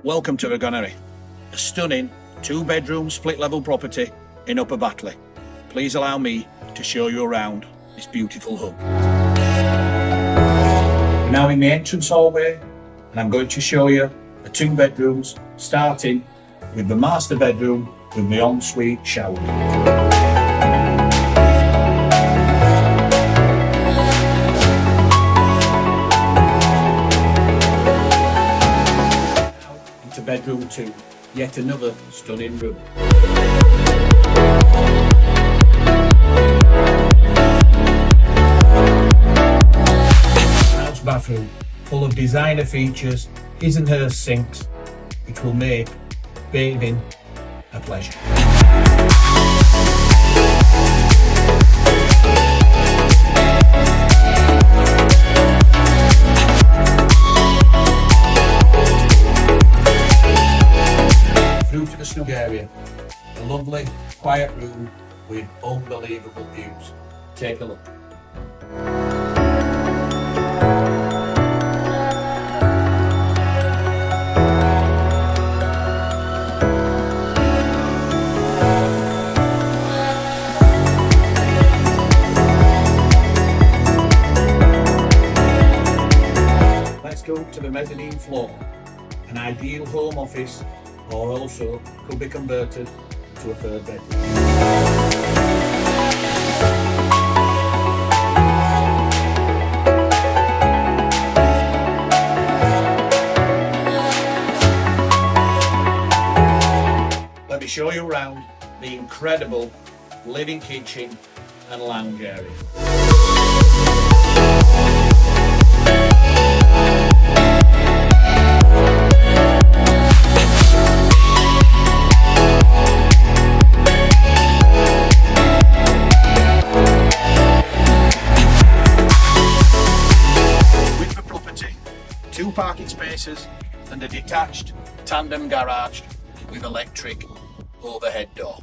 Welcome to Granary, a stunning 2-bedroom split-level property in Upper Batley. Please allow me to show you around this beautiful home. We're now in the entrance hallway and I'm going to show you the 2 bedrooms, starting with the master bedroom with the ensuite shower. To bedroom 2, yet another stunning room. House bathroom full of designer features, his and her sinks, which will make bathing a pleasure. Through to the snug area, a lovely, quiet room with unbelievable views. Take a look. Let's go to the mezzanine floor, an ideal home office, or also could be converted to a 3rd bedroom. Let me show you around the incredible living kitchen and lounge area. With the property, 2 parking spaces and a detached tandem garage with electric overhead door.